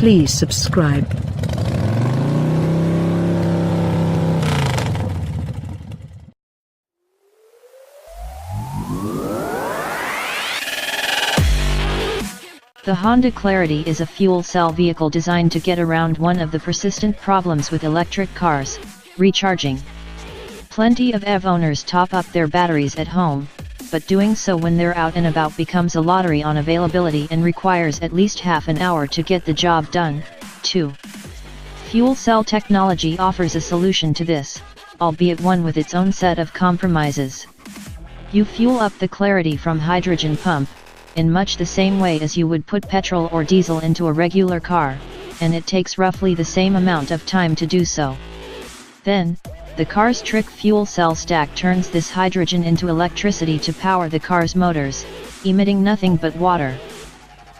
Please subscribe. The Honda Clarity is a fuel cell vehicle designed to get around one of the persistent problems with electric cars: recharging. Plenty of EV owners top up their batteries at home, but doing so when they're out and about becomes a lottery on availability and requires at least half an hour to get the job done. 2. Fuel cell technology offers a solution to this, albeit one with its own set of compromises. You fuel up the Clarity from hydrogen pump, in much the same way as you would put petrol or diesel into a regular car, and it takes roughly the same amount of time to do so. Then, the car's trick fuel cell stack turns this hydrogen into electricity to power the car's motors, emitting nothing but water.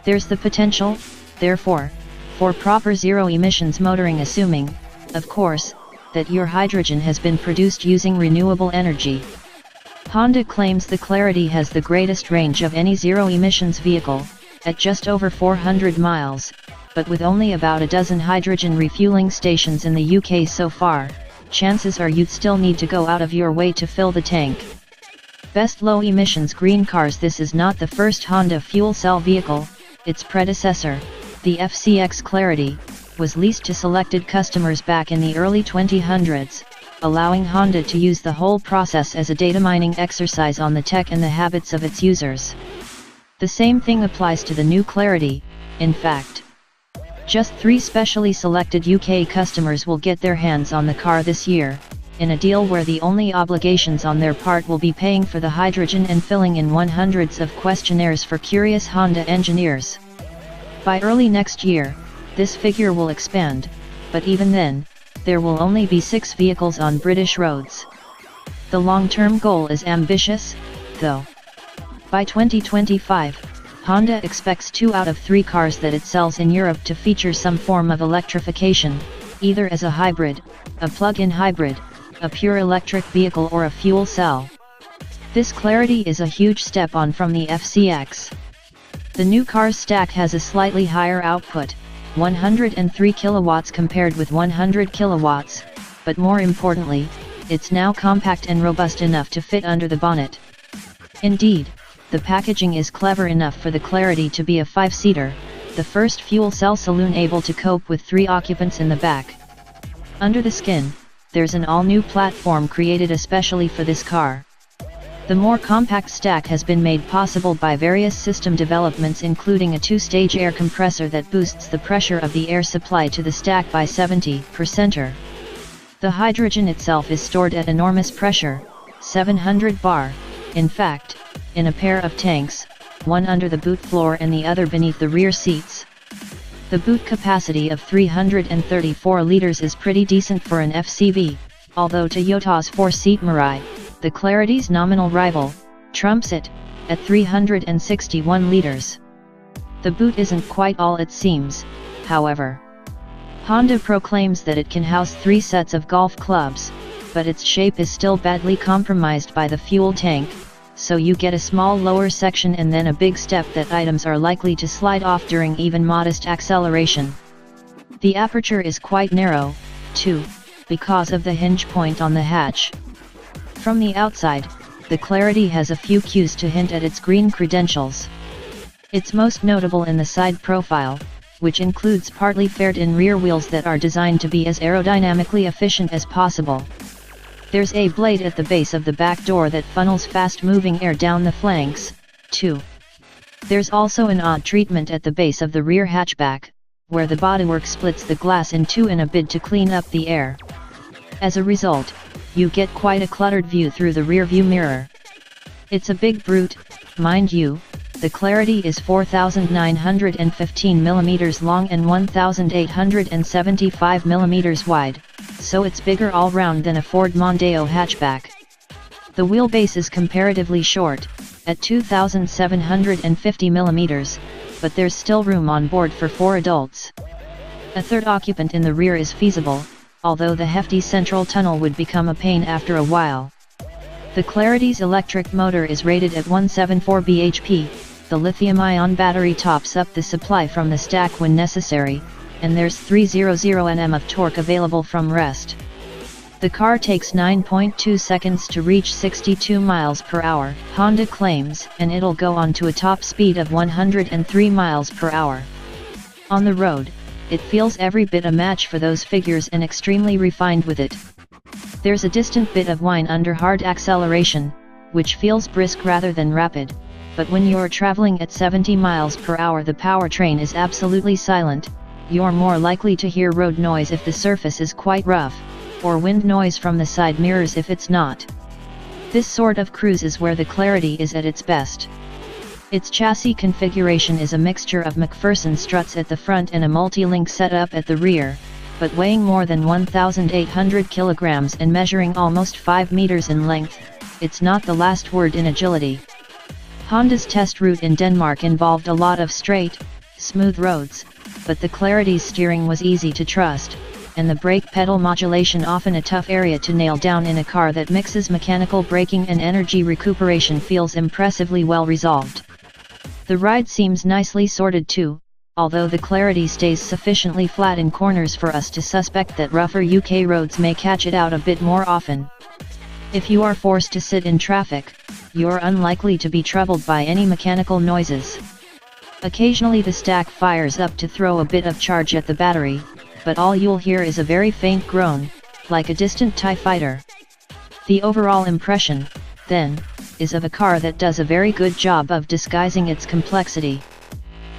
There's the potential, therefore, for proper zero-emissions motoring, assuming, of course, that your hydrogen has been produced using renewable energy. Honda claims the Clarity has the greatest range of any zero-emissions vehicle, at just over 400 miles, but with only about a dozen hydrogen refueling stations in the UK so far, chances are you'd still need to go out of your way to fill the tank. Best low-emissions green cars. This is not the first Honda fuel cell vehicle. Its predecessor, the FCX Clarity, was leased to selected customers back in the early 2000s, allowing Honda to use the whole process as a data mining exercise on the tech and the habits of its users. The same thing applies to the new Clarity, in fact. Just 3 specially selected UK customers will get their hands on the car this year, in a deal where the only obligations on their part will be paying for the hydrogen and filling in hundreds of questionnaires for curious Honda engineers. By early next year, this figure will expand, but even then, there will only be 6 vehicles on British roads. The long-term goal is ambitious, though. By 2025, Honda expects 2 out of 3 cars that it sells in Europe to feature some form of electrification, either as a hybrid, a plug-in hybrid, a pure electric vehicle, or a fuel cell. This Clarity is a huge step on from the FCX. The new car's stack has a slightly higher output, 103 kilowatts compared with 100 kilowatts, but more importantly, it's now compact and robust enough to fit under the bonnet. Indeed, the packaging is clever enough for the Clarity to be a 5-seater, the first fuel cell saloon able to cope with 3 occupants in the back. Under the skin, there's an all-new platform created especially for this car. The more compact stack has been made possible by various system developments, including a 2-stage air compressor that boosts the pressure of the air supply to the stack by 70%. The hydrogen itself is stored at enormous pressure, 700 bar, in fact, in a pair of tanks, one under the boot floor and the other beneath the rear seats. The boot capacity of 334 liters is pretty decent for an FCV, although Toyota's 4-seat Mirai, the Clarity's nominal rival, trumps it, at 361 liters. The boot isn't quite all it seems, however. Honda proclaims that it can house 3 sets of golf clubs, but its shape is still badly compromised by the fuel tank, so you get a small lower section and then a big step that items are likely to slide off during even modest acceleration. The aperture is quite narrow, too, because of the hinge point on the hatch. From the outside, the Clarity has a few cues to hint at its green credentials. It's most notable in the side profile, which includes partly faired-in rear wheels that are designed to be as aerodynamically efficient as possible. There's a blade at the base of the back door that funnels fast-moving air down the flanks, too. There's also an odd treatment at the base of the rear hatchback, where the bodywork splits the glass in 2 in a bid to clean up the air. As a result, you get quite a cluttered view through the rear-view mirror. It's a big brute, mind you. The Clarity is 4,915 mm long and 1,875 mm wide, so it's bigger all round than a Ford Mondeo hatchback. The wheelbase is comparatively short, at 2,750 mm, but there's still room on board for 4 adults. A 3rd occupant in the rear is feasible, although the hefty central tunnel would become a pain after a while. The Clarity's electric motor is rated at 174 bhp, the lithium-ion battery tops up the supply from the stack when necessary, and there's 300 Nm of torque available from rest. The car takes 9.2 seconds to reach 62 miles per hour, Honda claims, and it'll go on to a top speed of 103 miles per hour. On the road, it feels every bit a match for those figures and extremely refined with it. There's a distant bit of whine under hard acceleration, which feels brisk rather than rapid, but when you're traveling at 70 miles per hour the powertrain is absolutely silent. You're more likely to hear road noise if the surface is quite rough, or wind noise from the side mirrors if it's not. This sort of cruise is where the Clarity is at its best. Its chassis configuration is a mixture of McPherson struts at the front and a multi-link setup at the rear, but weighing more than 1,800 kilograms and measuring almost 5 meters in length, it's not the last word in agility. Honda's test route in Denmark involved a lot of straight, smooth roads, but the Clarity's steering was easy to trust, and the brake pedal modulation often a tough area to nail down in a car that mixes mechanical braking and energy recuperation feels impressively well resolved. The ride seems nicely sorted too, although the Clarity stays sufficiently flat in corners for us to suspect that rougher UK roads may catch it out a bit more often. If you are forced to sit in traffic, you're unlikely to be troubled by any mechanical noises. Occasionally the stack fires up to throw a bit of charge at the battery, but all you'll hear is a very faint groan, like a distant TIE fighter. The overall impression, then, is of a car that does a very good job of disguising its complexity.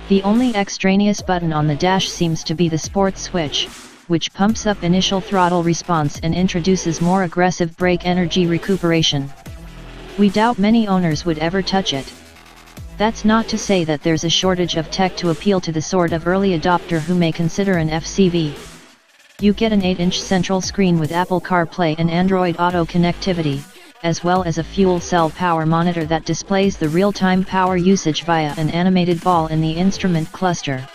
The only extraneous button on the dash seems to be the sport switch, which pumps up initial throttle response and introduces more aggressive brake energy recuperation. We doubt many owners would ever touch it. That's not to say that there's a shortage of tech to appeal to the sort of early adopter who may consider an FCV. You get an 8-inch central screen with Apple CarPlay and Android Auto connectivity, as well as a fuel cell power monitor that displays the real-time power usage via an animated ball in the instrument cluster.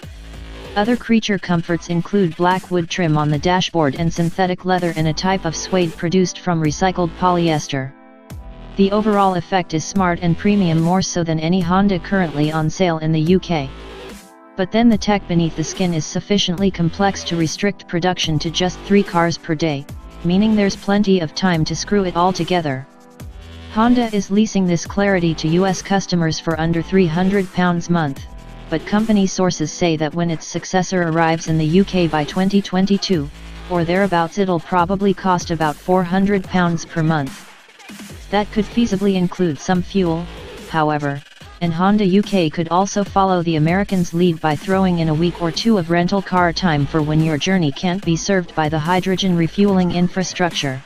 Other creature comforts include black wood trim on the dashboard and synthetic leather and a type of suede produced from recycled polyester. The overall effect is smart and premium, more so than any Honda currently on sale in the UK. But then the tech beneath the skin is sufficiently complex to restrict production to just 3 cars per day, meaning there's plenty of time to screw it all together. Honda is leasing this Clarity to US customers for under £300 a month, but company sources say that when its successor arrives in the UK by 2022, or thereabouts, it'll probably cost about £400 per month. That could feasibly include some fuel, however, and Honda UK could also follow the Americans' lead by throwing in a week or two of rental car time for when your journey can't be served by the hydrogen refueling infrastructure.